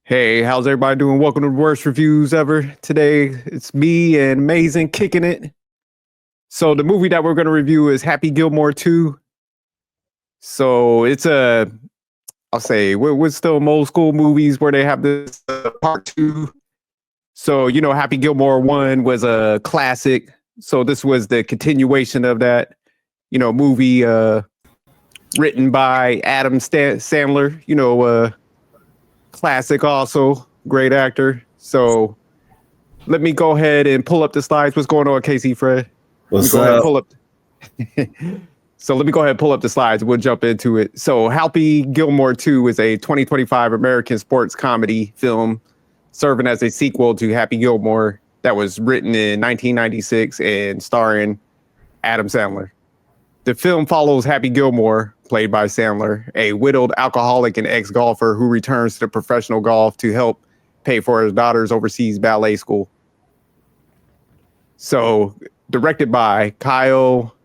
Hey, how's everybody doing? Welcome to the worst reviews ever. Today it's me and Amazing kicking it. So the movie that we're going to review is Happy Gilmore 2. So it's I'll say we're still old school movies where they have this part 2. So Happy Gilmore 1 was a classic. So this was the continuation of that movie written by Adam Sandler. Classic, also great actor. So let me go ahead and pull up the slides. What's going on, Casey, Fred? What's up? So let me go ahead and pull up the slides. We'll jump into it. So Happy Gilmore 2 is a 2025 American sports comedy film serving as a sequel to Happy Gilmore that was written in 1996 and starring Adam Sandler. The film follows Happy Gilmore, played by Sandler, a widowed alcoholic and ex-golfer who returns to professional golf to help pay for his daughter's overseas ballet school. So, directed by Kyle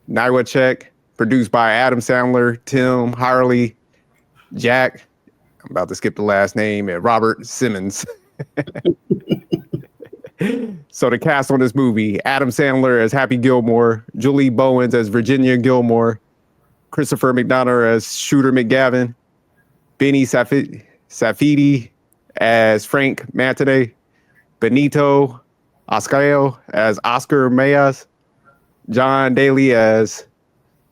Niwachek, produced by Adam Sandler, Tim Harley, Jack, I'm about to skip the last name, and Robert Simmons. So the cast on this movie: Adam Sandler as Happy Gilmore, Julie Bowens as Virginia Gilmore, Christopher McDonough as Shooter McGavin, Benny Safdie as Frank Mantide, Benito Oscayo as Oscar Mayas, John Daly as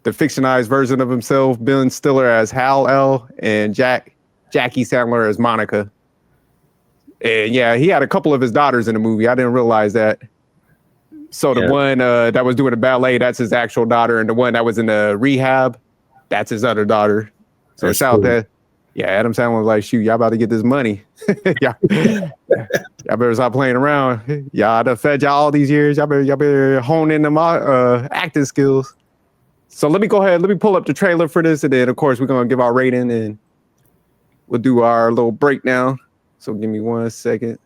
the fictionalized version of himself, Ben Stiller as Hal L, and Jackie Sandler as Monica. And yeah, he had a couple of his daughters in the movie. I didn't realize that. So the one that was doing the ballet, that's his actual daughter. And the one that was in the rehab, that's his other daughter. So that's shout out that. Yeah, Adam Sandler was like, shoot, y'all about to get this money. y'all better stop playing around. Y'all done fed y'all all these years. Y'all better hone in them acting skills. So let me go ahead. Let me pull up the trailer for this. And then, of course, we're going to give our rating and we'll do our little breakdown. So give me 1 second.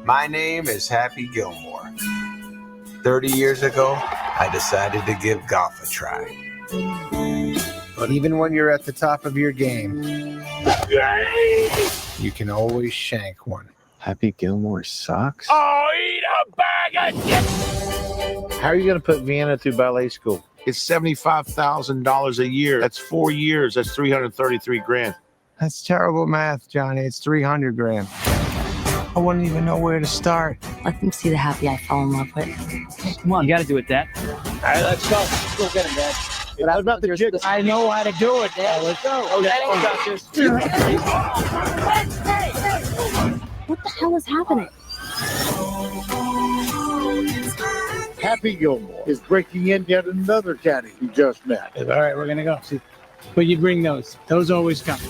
My name is Happy Gilmore. 30 years ago, I decided to give golf a try. But even when you're at the top of your game, you can always shank one. Happy Gilmore sucks? Oh, eat a bag of chips! How are you going to put Vienna through ballet school? It's $75,000 a year. That's 4 years. That's 333 grand. That's terrible math, Johnny. It's 300 grand. I wouldn't even know where to start. Let them see the happy I fell in love with. Come on, you got to do it, Dad. All right, let's go. Let's go get him, Dad. But how about the chicks? I know how to do it, Dad. Let's go. Oh, Dad, I got this. What the hell is happening? Happy Gilmore is breaking in yet another caddy he just met. All right, we're going to go. See, but you bring those. Those always come.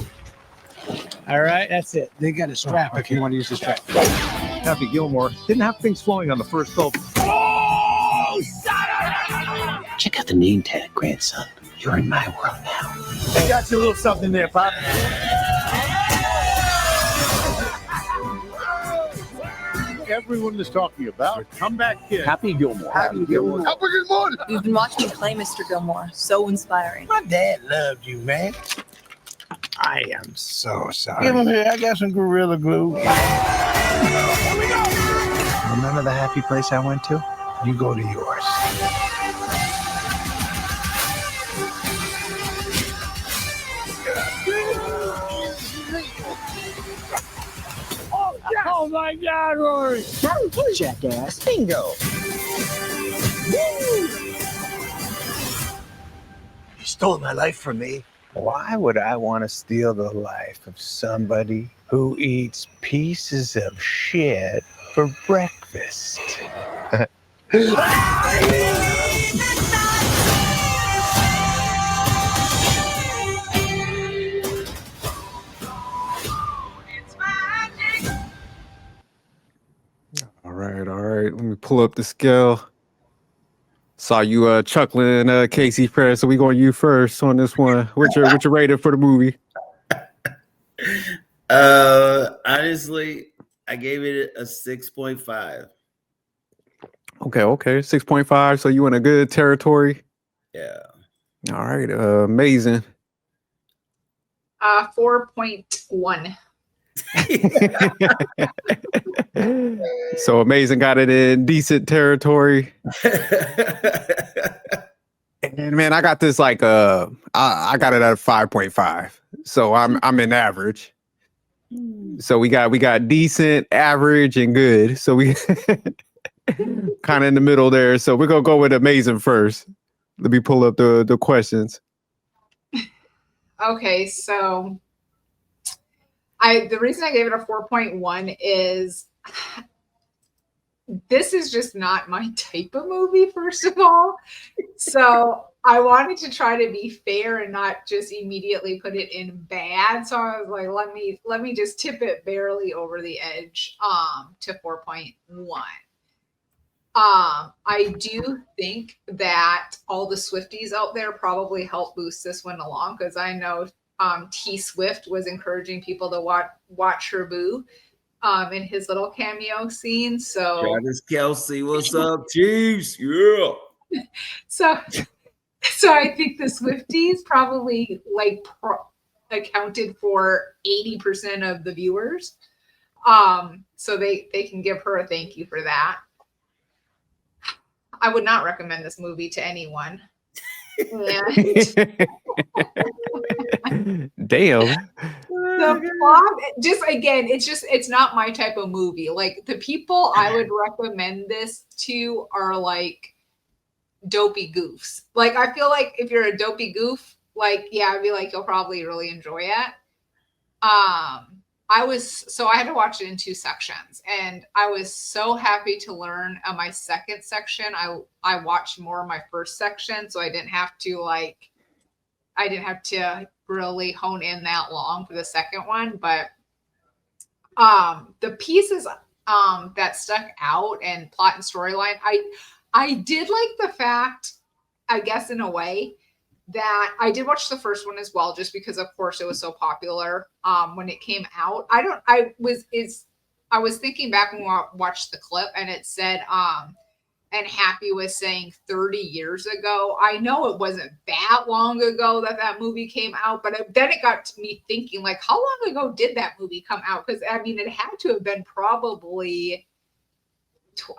All right, that's it. They got a strap if you want to use the strap. Happy Gilmore didn't have things flowing on the first go. Oh, son! Check out the name tag, grandson. You're in my world now. I got you a little something there, Pop. Everyone is talking about comeback kid. Happy Gilmore. Happy Gilmore. Happy Gilmore. We've been watching you play Mr. Gilmore. So inspiring. My dad loved you, man. I am so sorry. Give him here. I got some Gorilla Glue. Remember the happy place I went to? You go to yours. Oh, my God, Rory. Jackass. Bingo. You stole my life from me. Why would I want to steal the life of somebody who eats pieces of shit for breakfast? All right. Let me pull up the scale. Saw you chuckling, Casey Fred. So we going you first on this one. What's your rating for the movie? Honestly, I gave it a 6.5. Okay, 6.5. So you in a good territory. Yeah. All right, amazing. 4.1. So Amazing got it in decent territory. And man, I got this like I got it at 5.5. So I'm in average. So we got decent, average, and good. So we kind of in the middle there. So we're gonna go with Amazing first. Let me pull up the questions. Okay, so the reason I gave it a 4.1 is this is just not my type of movie, first of all. So I wanted to try to be fair and not just immediately put it in bad. So I was like, let me just tip it barely over the edge to 4.1. I do think that all the Swifties out there probably help boost this one along, because I know T Swift was encouraging people to watch her boo in his little cameo scene. So Travis Kelsey, what's up, Chiefs? Yeah. So I think the Swifties probably accounted for 80% of the viewers. So they can give her a thank you for that. I would not recommend this movie to anyone. Damn. The plot, just again, it's not my type of movie. Like, the people I would recommend this to are like dopey goofs. Like, I feel like if you're a dopey goof, like, yeah, I'd be like, you'll probably really enjoy it. I had to watch it in 2 sections, and I was so happy to learn on my second section. I watched more of my first section, so I didn't have to really hone in that long for the second one. But the pieces that stuck out and plot and storyline, I did like the fact, I guess in a way, that I did watch the first one as well, just because of course it was so popular when it came out. I was thinking back when I watched the clip, and it said and Happy was saying 30 years ago. I know it wasn't that long ago that movie came out, but then it got to me thinking, like, how long ago did that movie come out? Because I mean, it had to have been probably,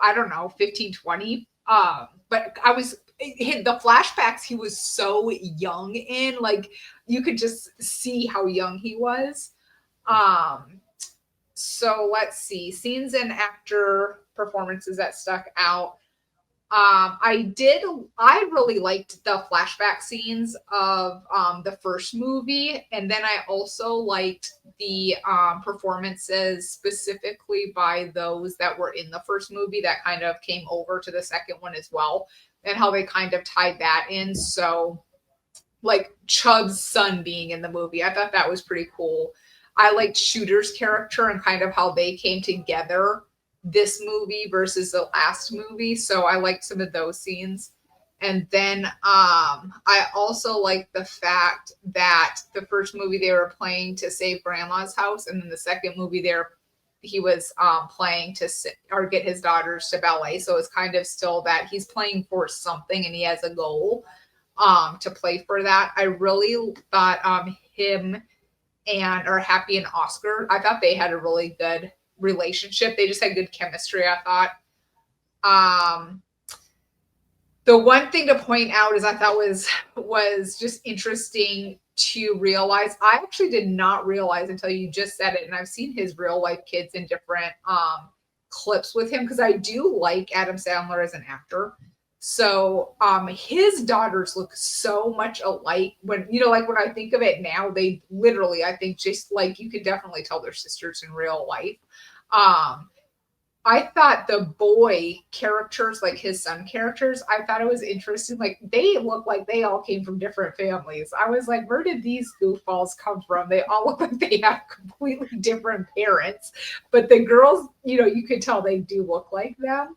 I don't know, 15, 20. But the flashbacks he was so young in, like, you could just see how young he was. So let's see, scenes and actor performances that stuck out. I really liked the flashback scenes of the first movie, and then I also liked the performances specifically by those that were in the first movie that kind of came over to the second one as well, and how they kind of tied that in. So, like, Chubb's son being in the movie, I thought that was pretty cool. I liked Shooter's character and kind of how they came together this movie versus the last movie. So I liked some of those scenes. And then I also liked the fact that the first movie they were playing to save grandma's house, and then the second movie he was playing to get his daughters to ballet. So it's kind of still that he's playing for something and he has a goal to play for that. I really thought him and Happy and Oscar, I thought they had a really good relationship. They just had good chemistry, I thought. The one thing to point out is I thought was just interesting to realize. I actually did not realize until you just said it, and I've seen his real life kids in different clips with him, because I do like Adam Sandler as an actor. So his daughters look so much alike. When when I think of it now, they literally, I think, just like, you could definitely tell they're sisters in real life. I thought the boy characters, like his son characters, I thought it was interesting. Like, they look like they all came from different families. I was like, where did these goofballs come from? They all look like they have completely different parents. But the girls, you could tell they do look like them.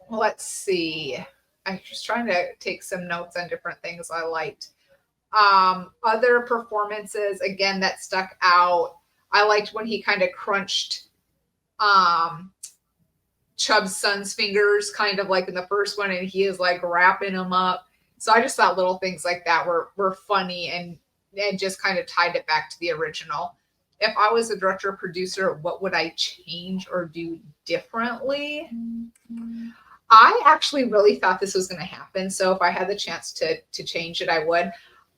Let's see. I'm just trying to take some notes on different things I liked. Other performances, again, that stuck out. I liked when he kind of crunched Chubb's son's fingers, kind of like in the first one, and he is like wrapping them up. So I just thought little things like that were funny, and and just kind of tied it back to the original. If I was a director or producer, what would I change or do differently? I actually really thought this was going to happen. So if I had the chance to change it, I would.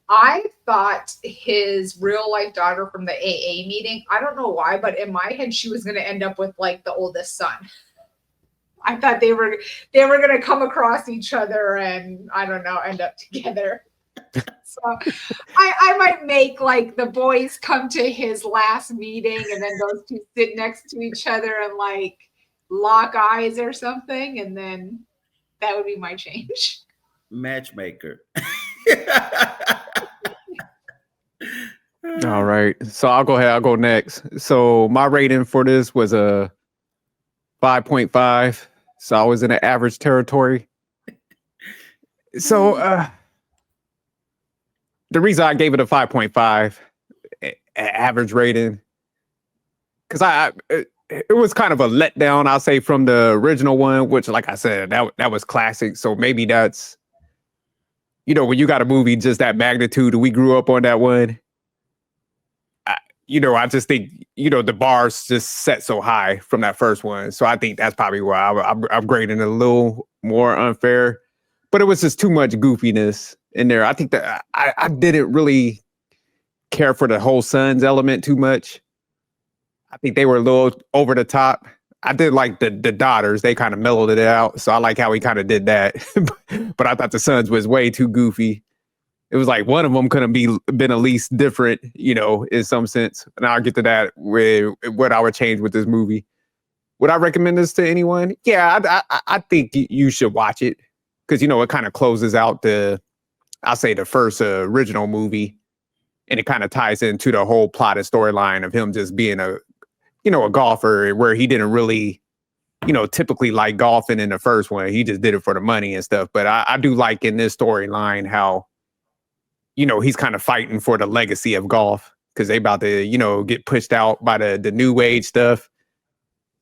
I thought his real life daughter from the AA meeting, I don't know why, but in my head, she was going to end up with like the oldest son. I thought they were going to come across each other and I don't know, end up together. So I might make like the boys come to his last meeting and then those two sit next to each other and like lock eyes or something. And then that would be my change. Matchmaker. All right. So I'll go ahead. I'll go next. So my rating for this was a 5.5. So I was in the average territory. So the reason I gave it a 5.5 average rating, because it was kind of a letdown, I'll say, from the original one, which, like I said, that was classic. So maybe that's, when you got a movie just that magnitude, we grew up on that one. I just think, the bar's just set so high from that first one. So I think that's probably why I'm grading it a little more unfair. But it was just too much goofiness in there. I think that I didn't really care for the whole sons element too much. I think they were a little over the top. I did like the daughters. They kind of mellowed it out. So I like how he kind of did that. But I thought the sons was way too goofy. It was like one of them couldn't been at least different, in some sense. And I'll get to that with what I would change with this movie. Would I recommend this to anyone? Yeah, I think you should watch it because, it kind of closes out the first original movie. And it kind of ties into the whole plot and storyline of him just being a golfer where he didn't really, typically like golfing in the first one. He just did it for the money and stuff. But I do like in this storyline how, he's kind of fighting for the legacy of golf because they about to, get pushed out by the new age stuff.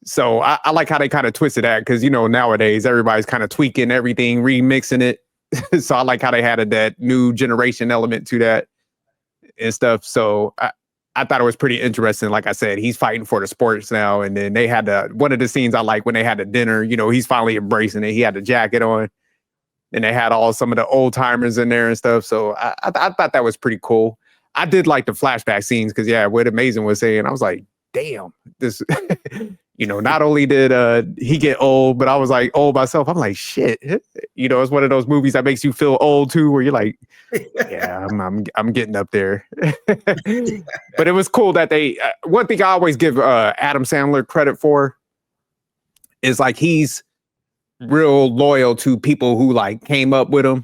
So I like how they kind of twisted that because, nowadays everybody's kind of tweaking everything, remixing it. So I like how they had that new generation element to that and stuff. So I thought it was pretty interesting. Like I said, he's fighting for the sports now. And then they had one of the scenes I like when they had the dinner, he's finally embracing it. He had the jacket on. And they had some of the old timers in there and stuff. So I thought that was pretty cool. I did like the flashback scenes because, what Amazing was saying, I was like, damn, this, not only did he get old, but I was like old myself. I'm like, shit, it's one of those movies that makes you feel old too, where you're like, yeah, I'm getting up there. But it was cool that they, one thing I always give Adam Sandler credit for is like, he's real loyal to people who like came up with him.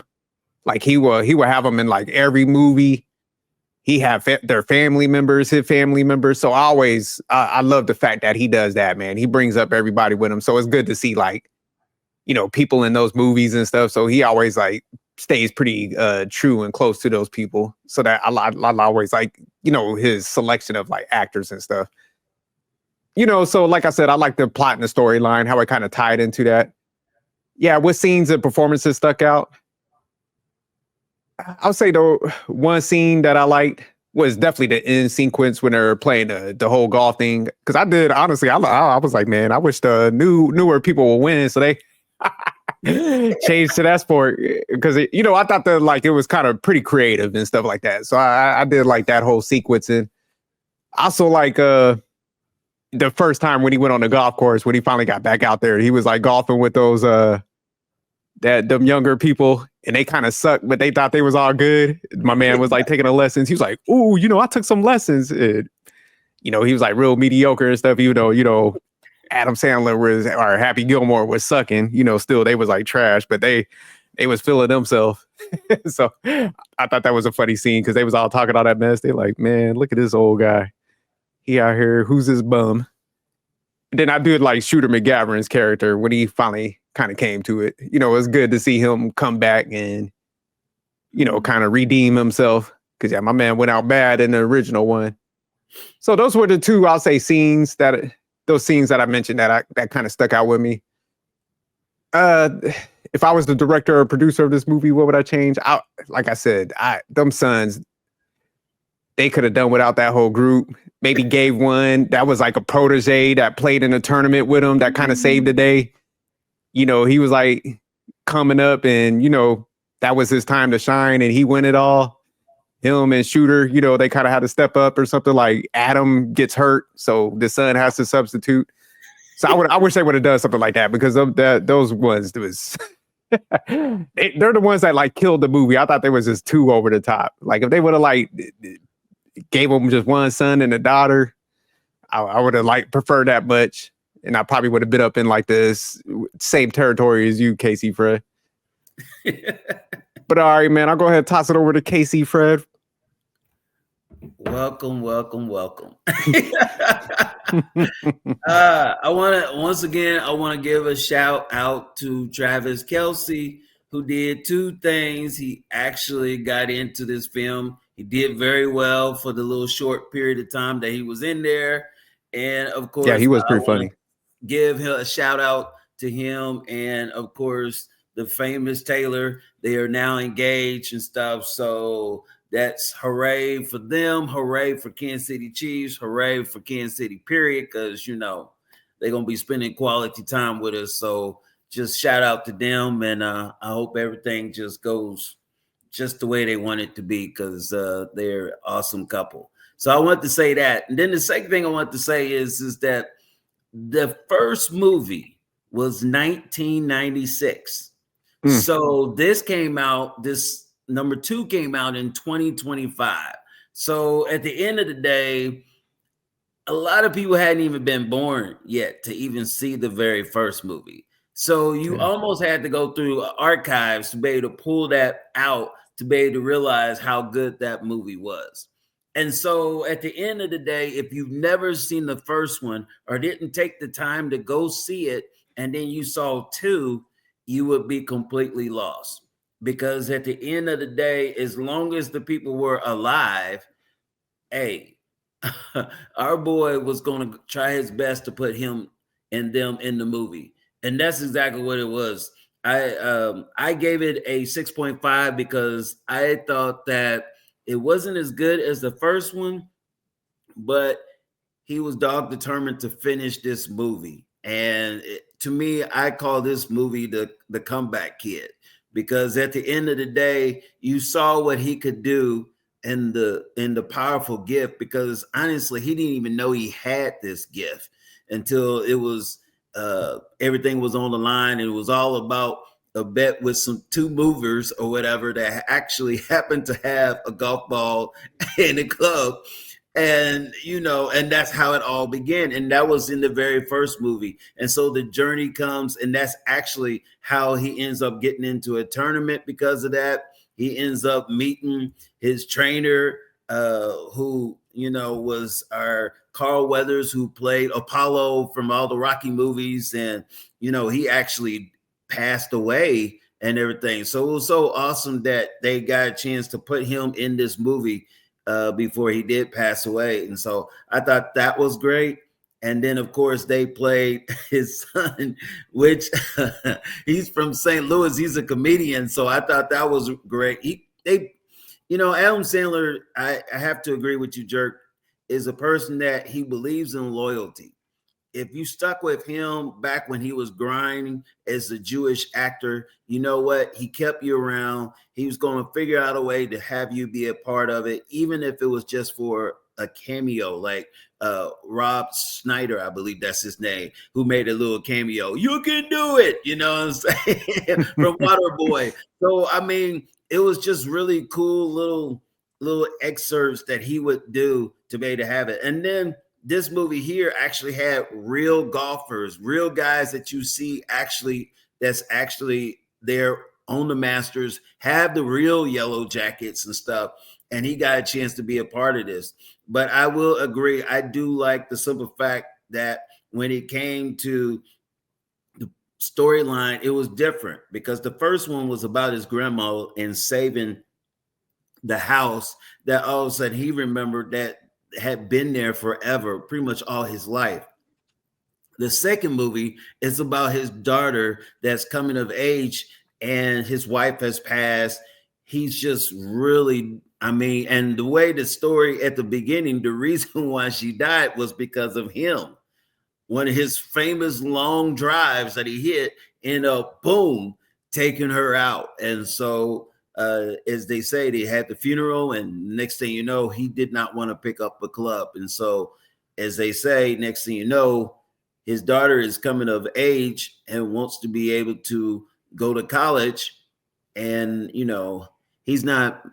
Like he would have them in like every movie. He have their family members, his family members. So I love the fact that he does that, man. He brings up everybody with him. So it's good to see like, people in those movies and stuff. So he always like stays pretty true and close to those people. So that I always like, his selection of like actors and stuff. So like I said, I like the plot and the storyline, how it kind of tied into that. Yeah, what scenes and performances stuck out? I'll say the one scene that I liked was definitely the end sequence when they're playing the whole golf thing. Because I did, honestly, I was like, man, I wish the newer people would win. So they changed to that sport. Because, I thought that it was kind of pretty creative and stuff like that. So I did like that whole sequence. And also like the first time when he went on the golf course, when he finally got back out there, he was like golfing with those them younger people, and they kind of sucked, but they thought they was all good. My man was like taking the lessons. He was like, "Ooh, I took some lessons." And, he was like real mediocre and stuff. Even though, Adam Sandler or Happy Gilmore was sucking. Still they was like trash, but they was feeling themselves. So I thought that was a funny scene because they was all talking all that mess. They're like, "Man, look at this old guy. He out here. Who's this bum?" And then I do like Shooter McGavran's character when he finally kind of came to it. It was good to see him come back and, kind of redeem himself. Because, my man went out bad in the original one. So those were the two, I'll say, scenes that I mentioned that kind of stuck out with me. If I was the director or producer of this movie, what would I change? Like I said, them sons, they could have done without that whole group. Maybe gave one that was like a protege that played in a tournament with him that kind of saved the day. You know, he was like coming up and, you know, that was his time to shine and he won it all. Him and Shooter, you know, they kind of had to step up or something. Like Adam gets hurt, so the son has to substitute. So I wish they would have done something like that because of that. Those ones, it was they're the ones that like killed the movie. I thought they was just too over the top. Like if they would have like gave them just one son and a daughter, I would have like preferred that much, and I probably would have been up in like this same territory as you, Casey Fred. But all right, man, I'll go ahead and toss it over to Casey Fred. Welcome. I want to give a shout out to Travis Kelce, who did two things. He actually got into this film. He did very well for the little short period of time that he was in there. And of course, yeah, he was pretty funny. Give him a shout out to him. And of course, the famous Taylor, they are now engaged and stuff. So that's hooray for them. Hooray for Kansas City Chiefs. Hooray for Kansas City, period. Because, you know, they're going to be spending quality time with us. So just shout out to them. And I hope everything just goes just the way they want it to be because they're an awesome couple. So I want to say that. And then the second thing I want to say is that the first movie was 1996. So this number 2 came out in 2025. So at the end of the day, a lot of people hadn't even been born yet to even see the very first movie. So you almost had to go through archives to be able to pull that out to be able to realize how good that movie was. And so at the end of the day, if you've never seen the first one or didn't take the time to go see it, and then you saw 2, you would be completely lost. Because at the end of the day, as long as the people were alive, hey, our boy was going to try his best to put him and them in the movie. And that's exactly what it was. I gave it a 6.5 because I thought that it wasn't as good as the first one, but he was dog determined to finish this movie. And to me, I call this movie the comeback kid, because at the end of the day, you saw what he could do in the powerful gift, because honestly, he didn't even know he had this gift until it was everything was on the line. And it was all about a bet with some 2 movers or whatever that actually happened to have a golf ball in a club. And, you know, and that's how it all began. And that was in the very first movie. And so the journey comes, and that's actually how he ends up getting into a tournament because of that. He ends up meeting his trainer, who, you know, was our Carl Weathers, who played Apollo from all the Rocky movies. And, you know, he actually passed away and everything. So it was so awesome that they got a chance to put him in this movie before he did pass away. And so I thought that was great. And then, of course, they played his son, which he's from St. Louis. He's a comedian. So I thought that was great. Adam Sandler, I have to agree with you, Jerk, is a person that he believes in loyalty. If you stuck with him back when he was grinding as a Jewish actor, you know what? He kept you around. He was going to figure out a way to have you be a part of it, even if it was just for a cameo, like Rob Schneider, I believe that's his name, who made a little cameo. You can do it, you know what I'm saying? From Waterboy. So, I mean, it was just really cool little excerpts that he would do to be able to have it. And then movie here actually had real golfers, real guys that you see that's actually there on the Masters, have the real yellow jackets and stuff. And he got a chance to be a part of this. But I will agree, I do like the simple fact that when it came to the storyline, it was different, because the first one was about his grandma and saving the house that all of a sudden he remembered that had been there forever, pretty much all his life. The second movie is about his daughter that's coming of age, and his wife has passed. He's just really I mean, and the way the story at the beginning, the reason why she died was because of him. One of his famous long drives that he hit ended up, boom, taking her out. And so, as they say, they had the funeral, and next thing you know, he did not want to pick up a club. And so, as they say, next thing you know, his daughter is coming of age and wants to be able to go to college. And, he's not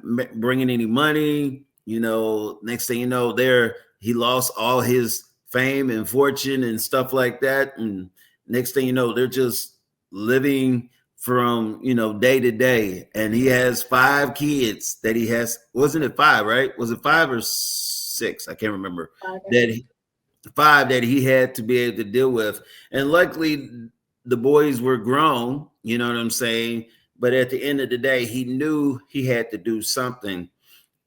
bringing any money. Next thing you know, he lost all his fame and fortune and stuff like that. And next thing you know, they're just living from, day to day. And he has 5 kids that he has. Wasn't it 5, right? Was it 5 or 6? I can't remember. That 5 that he had to be able to deal with. And luckily the boys were grown, you know what I'm saying? But at the end of the day, he knew he had to do something.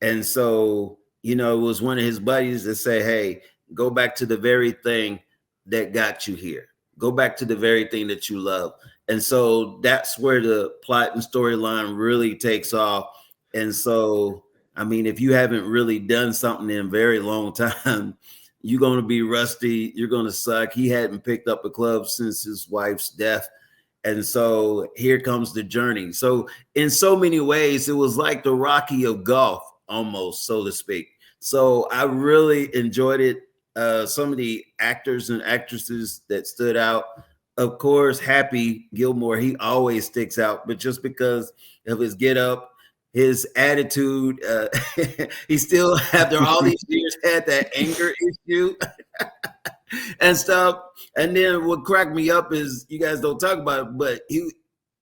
And so, it was one of his buddies that say, hey, go back to the very thing that got you here. Go back to the very thing that you love. And so that's where the plot and storyline really takes off. And so, I mean, if you haven't really done something in a very long time, you're going to be rusty. You're going to suck. He hadn't picked up a club since his wife's death. And so here comes the journey. So in so many ways, it was like the Rocky of golf, almost, so to speak. So I really enjoyed it. Some of the actors and actresses that stood out, of course, Happy Gilmore, he always sticks out, but just because of his get up, his attitude, he still, after all these years, had that anger issue and stuff. And then what cracked me up is, you guys don't talk about it, but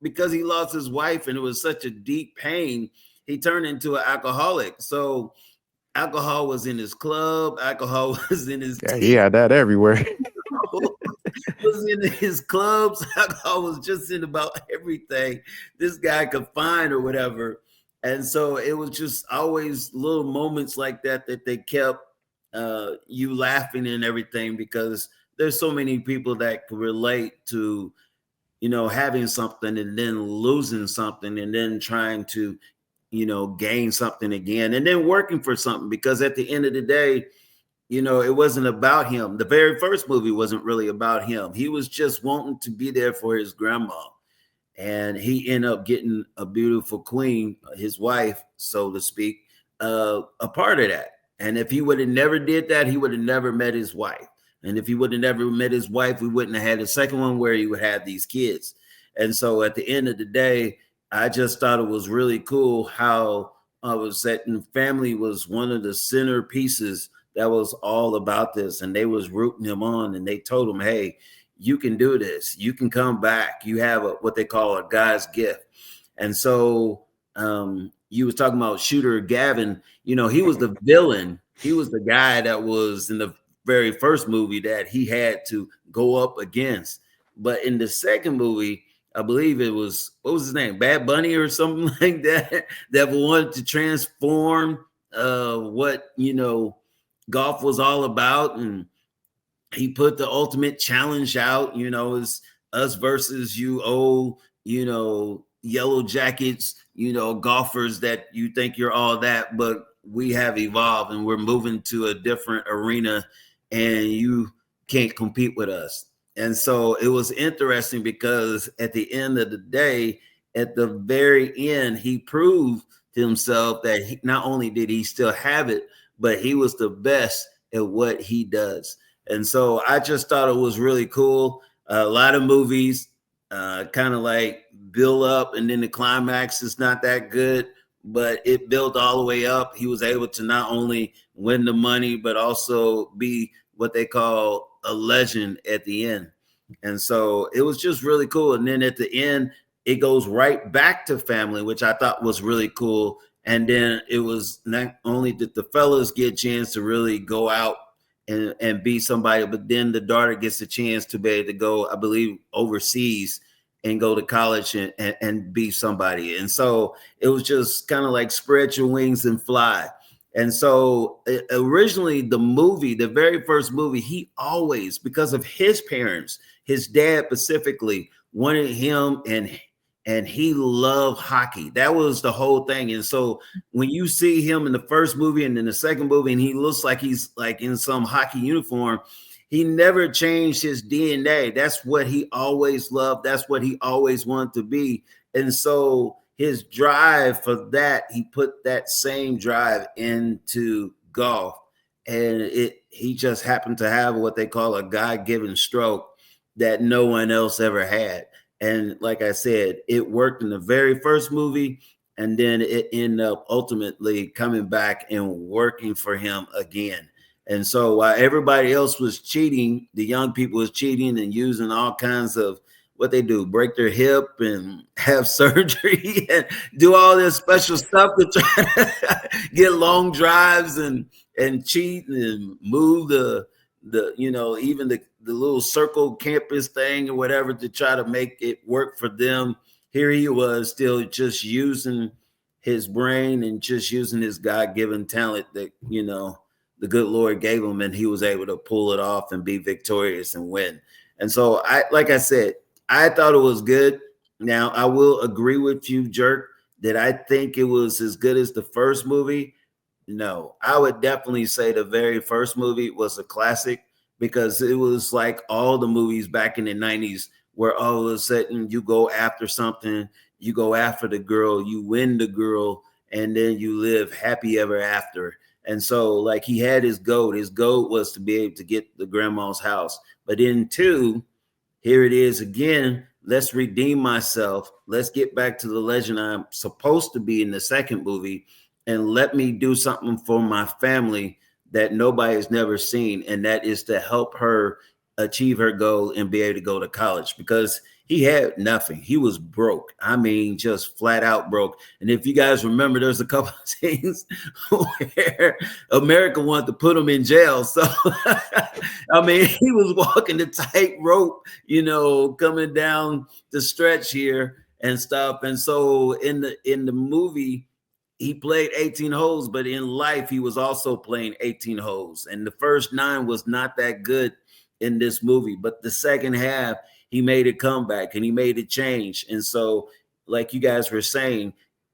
because he lost his wife and it was such a deep pain, he turned into an alcoholic. So alcohol was in his club, alcohol was in his he had that everywhere. was in his clubs, alcohol was just in about everything this guy could find or whatever. And so it was just always little moments like that they kept you laughing and everything, because there's so many people that can relate to, having something and then losing something and then trying to, gain something again and then working for something, because at the end of the day, it wasn't about him. The very first movie wasn't really about him. He was just wanting to be there for his grandma. And he ended up getting a beautiful queen, his wife, so to speak, a part of that. And if he would have never did that, he would have never met his wife. And if he would have never met his wife, we wouldn't have had a second one where he would have these kids. And so at the end of the day, I just thought it was really cool how I was that, and family was one of the center pieces that was all about this. And they was rooting him on, and they told him, hey, you can do this. You can come back. You have what they call a God's gift. And so you was talking about Shooter Gavin. He was the villain. He was the guy that was in the very first movie that he had to go up against. But in the second movie, I believe it was, what was his name? Bad Bunny or something like that, that wanted to transform what, golf was all about. And he put the ultimate challenge out, it's us versus you, yellow jackets, golfers that you think you're all that, but we have evolved and we're moving to a different arena and you can't compete with us. And so it was interesting because at the end of the day, at the very end, he proved to himself that not only did he still have it, but he was the best at what he does. And so I just thought it was really cool. A lot of movies kind of like build up and then the climax is not that good, but it built all the way up. He was able to not only win the money, but also be what they call a legend at the end. And so it was just really cool. And then at the end, it goes right back to family, which I thought was really cool. And then it was not only did the fellas get a chance to really go out and be somebody, but then the daughter gets a chance to be able to go, I believe, overseas and go to college and be somebody. And so it was just kind of like spread your wings and fly. And so originally the very first movie, he always, because of his parents, his dad specifically, wanted him and he loved hockey. That was the whole thing. And so when you see him in the first movie and then the second movie, and he looks like he's like in some hockey uniform, he never changed his DNA. That's what he always loved. That's what he always wanted to be. And so his drive for that, he put that same drive into golf. And he just happened to have what they call a God-given stroke that no one else ever had. And like I said, it worked in the very first movie, and then it ended up ultimately coming back and working for him again. And so while everybody else was cheating, the young people was cheating and using all kinds of what they do, break their hip and have surgery and do all this special stuff to try to get long drives and cheat and move the even the little circle campus thing or whatever to try to make it work for them. Here he was still just using his brain and just using his God-given talent that, the good Lord gave him, and he was able to pull it off and be victorious and win. And so like I said, I thought it was good. Now I will agree with you, Jerk, that I think it was as good as the first movie. No, I would definitely say the very first movie was a classic, because it was like all the movies back in the 90s where all of a sudden you go after something, you go after the girl, you win the girl, and then you live happy ever after. And so like he had his goal. His goal was to be able to get the grandma's house. But in 2, here it is again. Let's redeem myself. Let's get back to the legend I'm supposed to be in the second movie, and let me do something for my family that nobody has never seen. And that is to help her achieve her goal and be able to go to college, because he had nothing. He was broke. I mean, just flat out broke. And if you guys remember, there's a couple of scenes where America wanted to put him in jail. So, I mean, he was walking the tightrope, coming down the stretch here and stuff. And so in the movie, he played 18 holes, but in life, he was also playing 18 holes. And the first 9 was not that good in this movie, but the second half, he made a comeback and he made a change. And so, like you guys were saying,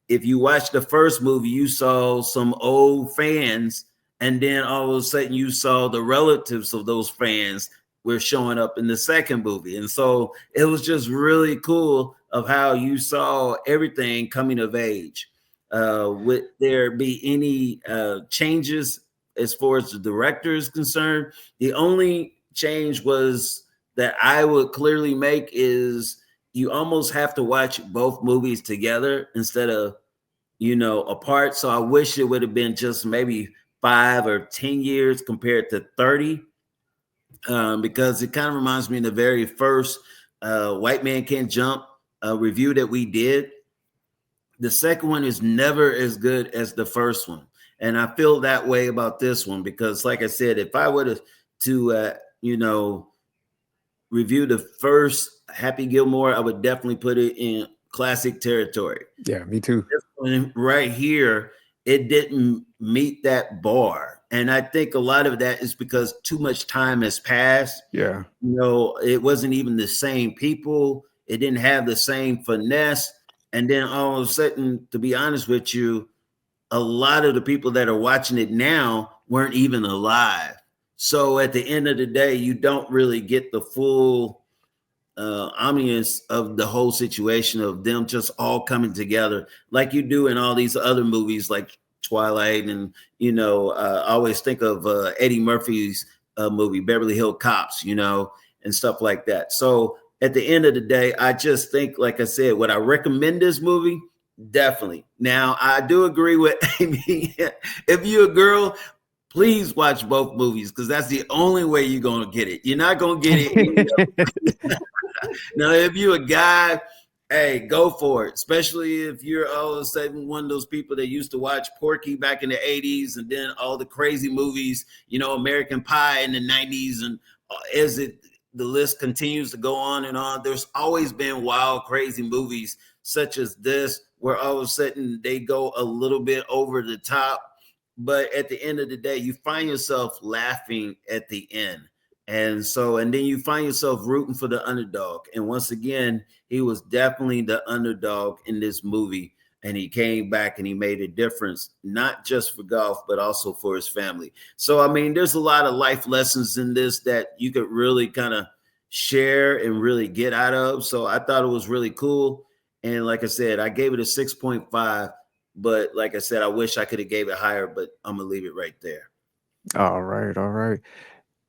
if you watch the first movie, you saw some old fans, and then all of a sudden you saw the relatives of those fans were showing up in the second movie. And so it was just really cool of how you saw everything coming of age. Would there be any changes as far as the director is concerned? The only change was that I would clearly make is you almost have to watch both movies together instead of, apart. So I wish it would have been just maybe 5 or 10 years compared to 30, because it kind of reminds me of the very first White Man Can't Jump review that we did. The second one is never as good as the first one. And I feel that way about this one, because like I said, if I were to review the first Happy Gilmore, I would definitely put it in classic territory. Yeah, me too. This one right here, it didn't meet that bar. And I think a lot of that is because too much time has passed. Yeah. It wasn't even the same people. It didn't have the same finesse. And then all of a sudden, to be honest with you, a lot of the people that are watching it now weren't even alive. So at the end of the day, you don't really get the full ambience of the whole situation of them just all coming together like you do in all these other movies like Twilight. And, I always think of Eddie Murphy's movie, Beverly Hills Cops, and stuff like that. So at the end of the day, I just think, like I said, would I recommend this movie? Definitely. Now, I do agree with Amy. If you're a girl, please watch both movies, because that's the only way you're going to get it. You're not going to get it. Now, if you're a guy, hey, go for it, especially if you're all of a sudden one of those people that used to watch Porky back in the 80s and then all the crazy movies, American Pie in the 90s. And the list continues to go on and on. There's always been wild, crazy movies such as this, where all of a sudden they go a little bit over the top. But at the end of the day, you find yourself laughing at the end. And so, and then you find yourself rooting for the underdog. And once again, he was definitely the underdog in this movie. And he came back and he made a difference, not just for golf, but also for his family. So, I mean, there's a lot of life lessons in this that you could really kind of share and really get out of. So I thought it was really cool. And like I said, I gave it a 6.5. But like I said, I wish I could have gave it higher, but I'm going to leave it right there. All right, all right.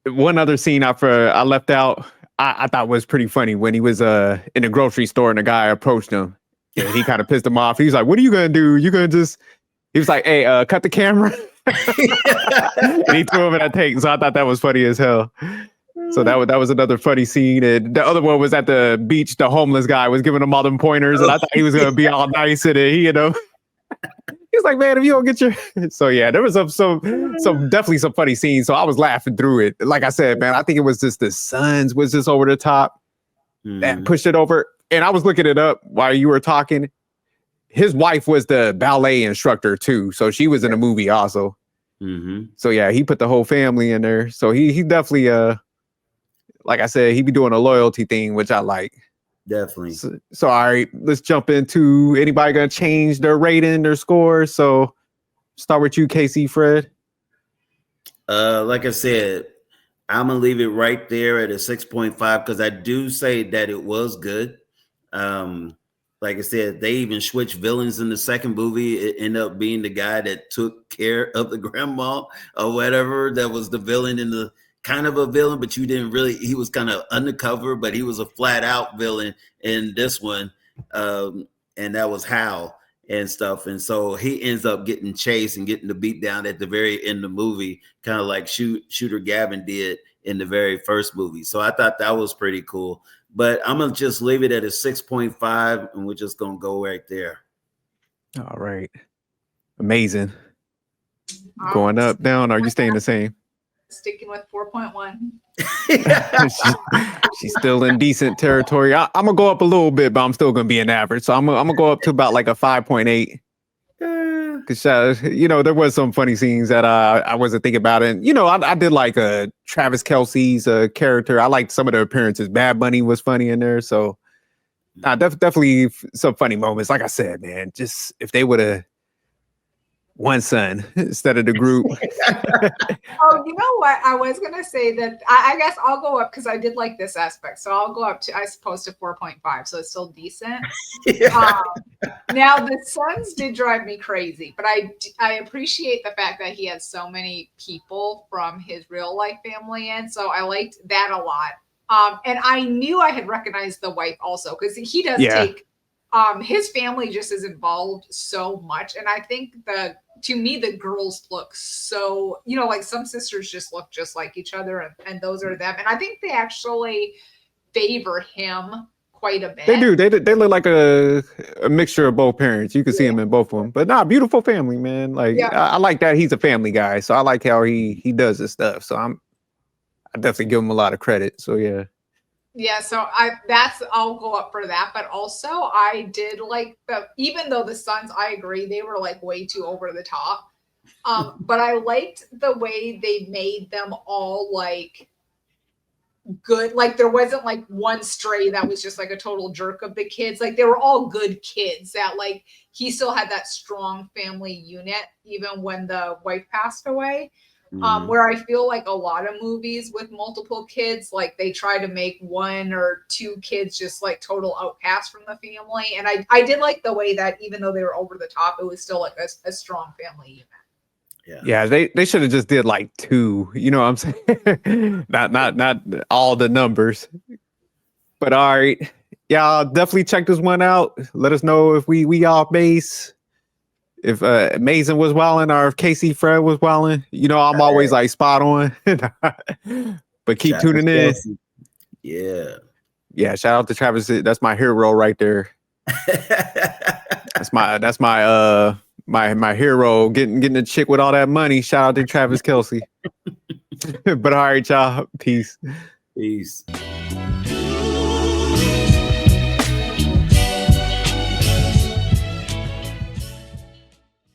One other scene I left out, I thought was pretty funny when he was in the grocery store and the guy approached him. Yeah, he kind of pissed him off. He's like, "What are you gonna do? You gonna just?" He was like, "Hey, cut the camera." And he threw him in a tank. So I thought that was funny as hell. So that was another funny scene. And the other one was at the beach. The homeless guy was giving him all them pointers, and I thought he was gonna be all nice and he, he's like, "Man, if you don't get your..." So yeah, there was some definitely some funny scenes. So I was laughing through it. Like I said, man, I think it was just the sons was just over the top that pushed it over. And I was looking it up while you were talking. His wife was the ballet instructor too, so she was in the movie also. So yeah, he put the whole family in there. So he definitely like I said, he be doing a loyalty thing, which I like. Definitely. So all right, let's jump into anybody gonna change their rating, their score. So start with you, Casey, Fred. Like I said, I'm gonna leave it right there at a 6.5 because I do say that it was good. Like I said, they even switched villains in the second movie. It ended up being the guy that took care of the grandma or whatever. That was the villain in the kind of a villain, but you didn't really, he was kind of undercover, but he was a flat out villain in this one. And that was Hal and stuff. And so he ends up getting chased and getting the beat down at the very end of the movie, kind of like Shooter Gavin did in the very first movie. So I thought that was pretty cool. But I'm going to just leave it at a 6.5, and we're just going to go right there. All right. Amazing. Going up, down, or are you staying the same? Sticking with 4.1. She's still in decent territory. I'm going to go up a little bit, but I'm still going to be an average. So I'm going to go up to about like a 5.8. Because, there was some funny scenes that I wasn't thinking about. And, I did like Travis Kelce's character. I liked some of the appearances. Bad Bunny was funny in there. So definitely some funny moments. Like I said, man, just if they would have one son instead of the group. Oh, you know what? I was going to say that I guess I'll go up because I did like this aspect. So I'll go up to, I suppose, to 4.5. So it's still decent. Now, the sons did drive me crazy, but I appreciate the fact that he had so many people from his real life family in. So I liked that a lot. And I knew I had recognized the wife also because he does take his family just is involved so much. And I think to me, the girls look so, like some sisters just look just like each other and those are them. And I think they actually favor him quite a bit. They do. They look like a mixture of both parents. You can see him in both of them. But beautiful family, man. Like I like that he's a family guy. So I like how he does this stuff. So I definitely give him a lot of credit. So yeah. Yeah, so I'll go up for that. But also I did like even though the sons, I agree, they were like way too over the top. But I liked the way they made them all like good. Like there wasn't like one stray that was just like a total jerk of the kids. Like they were all good kids that like he still had that strong family unit even when the wife passed away. Where I feel like a lot of movies with multiple kids, like they try to make one or two kids just like total outcasts from the family. And I did like the way that even though they were over the top, it was still like a strong family unit. Yeah, they should have just did like 2. You know what I'm saying? not all the numbers. But all right, y'all definitely check this one out. Let us know if we off base. If Mason was wilding or if Casey Fred was wilding, I'm always like spot on. But keep tuning in. Yeah. Shout out to Travis. That's my hero right there. That's my hero getting a chick with all that money. Shout out to Travis Kelce. But all right, y'all. Peace.